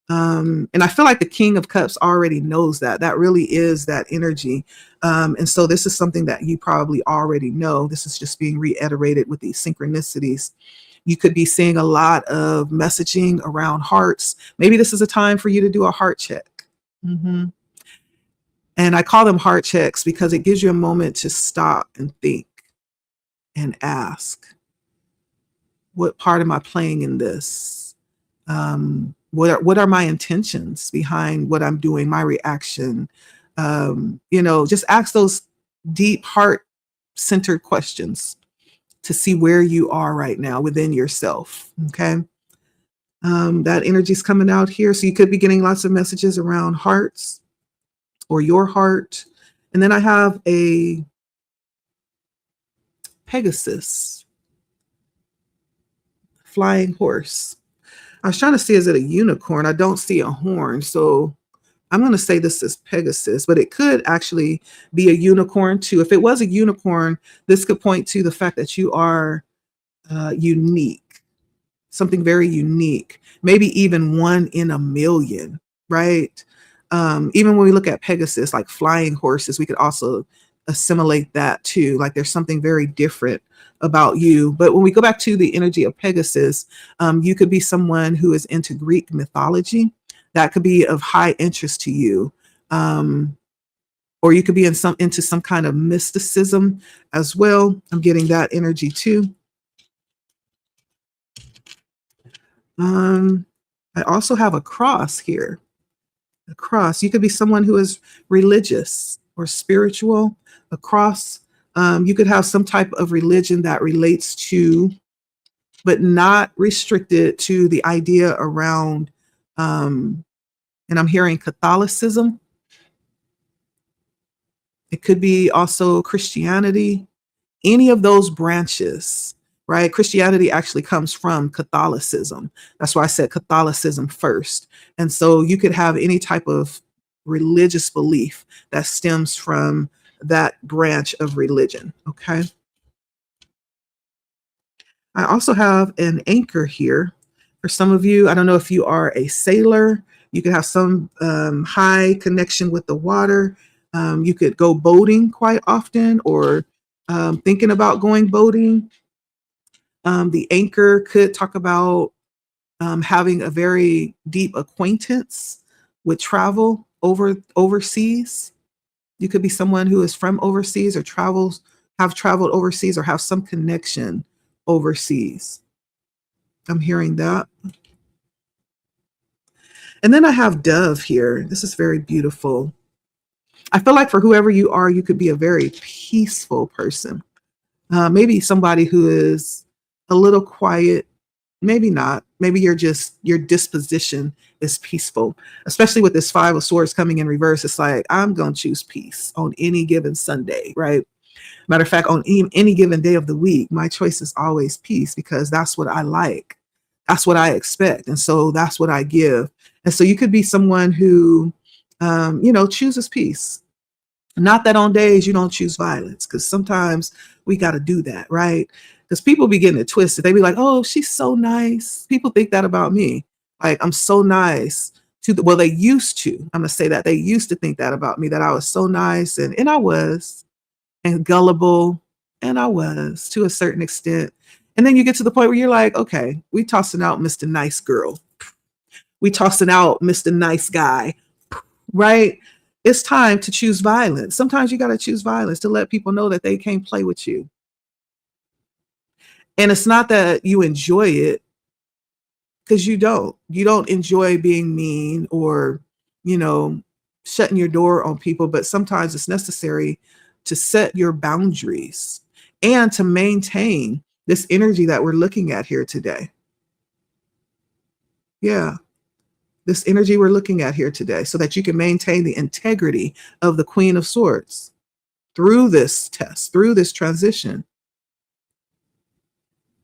And I feel like the King of Cups already knows that. That really is that energy. And so this is something that you probably already know. This is just being reiterated with these synchronicities. You could be seeing a lot of messaging around hearts. Maybe this is a time for you to do a heart check. Mhm. And I call them heart checks because it gives you a moment to stop and think and ask, what part am I playing in this? What are my intentions behind what I'm doing, my reaction? Just ask those deep heart centered questions to see where you are right now within yourself. Okay. That energy is coming out here. So you could be getting lots of messages around hearts or your heart. And then I have a Pegasus, flying horse. I was trying to see, is it a unicorn? I don't see a horn. So I'm going to say this is Pegasus, but it could actually be a unicorn too. If it was a unicorn, this could point to the fact that you are unique, something very unique, maybe even one in a million, right? Even when we look at Pegasus, like flying horses, we could also assimilate that too. Like there's something very different about you. But when we go back to the energy of Pegasus, you could be someone who is into Greek mythology. That could be of high interest to you. Or you could be into some kind of mysticism as well. I'm getting that energy too. I also have a cross here. A cross. You could be someone who is religious or spiritual. A cross. You could have some type of religion that relates to, but not restricted to, the idea around, and I'm hearing Catholicism. It could be also Christianity, any of those branches, right? Christianity actually comes from Catholicism. That's why I said Catholicism first. And so you could have any type of religious belief that stems from that branch of religion. Okay. I also have an anchor here. For some of you, I don't know if you are a sailor, you could have some high connection with the water. You could go boating quite often, or thinking about going boating. The anchor could talk about having a very deep acquaintance with travel overseas. You could be someone who is from overseas or have traveled overseas or have some connection overseas. I'm hearing that. And then I have dove here. This is very beautiful. I feel like for whoever you are, you could be a very peaceful person. Maybe somebody who is a little quiet, maybe not. Maybe your disposition is peaceful, especially with this Five of Swords coming in reverse. It's like, I'm going to choose peace on any given Sunday, right? Matter of fact, on any given day of the week, my choice is always peace because that's what I like. That's what I expect. And so that's what I give. And so you could be someone who, chooses peace. Not that on days you don't choose violence, because sometimes we got to do that, right? Because people be getting it twisted. They be like, oh, she's so nice. People think that about me. Like, I'm so nice well, they used to. I'm going to say that. They used to think that about me, that I was so nice. And I was, and gullible. And I was to a certain extent. And then you get to the point where you're like, okay, we tossing out Mr. Nice Girl. We tossing out Mr. Nice Guy, right? It's time to choose violence. Sometimes you got to choose violence to let people know that they can't play with you. And it's not that you enjoy it, because you don't. You don't enjoy being mean or, shutting your door on people, but sometimes it's necessary to set your boundaries and to maintain this energy that we're looking at here today. Yeah. This energy we're looking at here today, so that you can maintain the integrity of the Queen of Swords through this test, through this transition.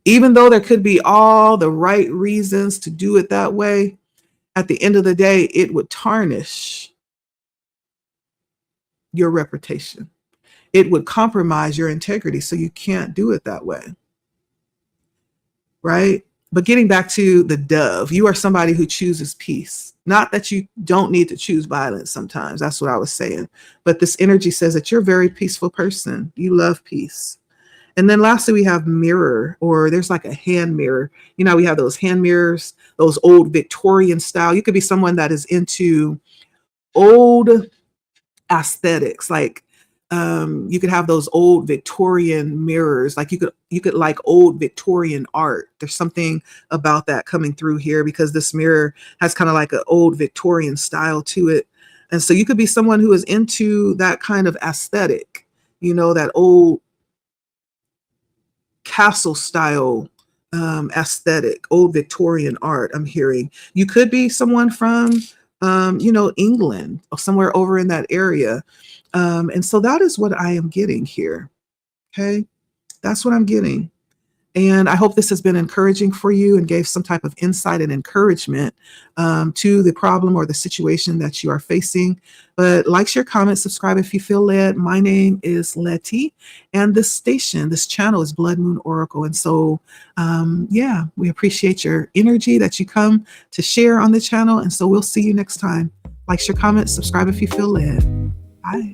Even though there could be all the right reasons to do it that way, at the end of the day, it would tarnish your reputation. It would compromise your integrity, so you can't do it that way. Right? But getting back to the dove, you are somebody who chooses peace. Not that you don't need to choose violence sometimes. That's what I was saying. But this energy says that you're a very peaceful person. You love peace. And then lastly, we have mirror, or there's like a hand mirror. We have those hand mirrors, those old Victorian style. You could be someone that is into old aesthetics, like you could have those old Victorian mirrors, like you could like old Victorian art. There's something about that coming through here, because this mirror has kind of like an old Victorian style to it. And so you could be someone who is into that kind of aesthetic, that old castle style aesthetic, old Victorian art. I'm hearing you could be someone from England or somewhere over in that area. And so that is what I am getting here. Okay. That's what I'm getting. And I hope this has been encouraging for you and gave some type of insight and encouragement to the problem or the situation that you are facing. But like, share, comment, subscribe if you feel led. My name is Letty, and this channel is Blood Moon Oracle. And so, we appreciate your energy that you come to share on the channel. And so we'll see you next time. Like, share, comment, subscribe if you feel led. Bye.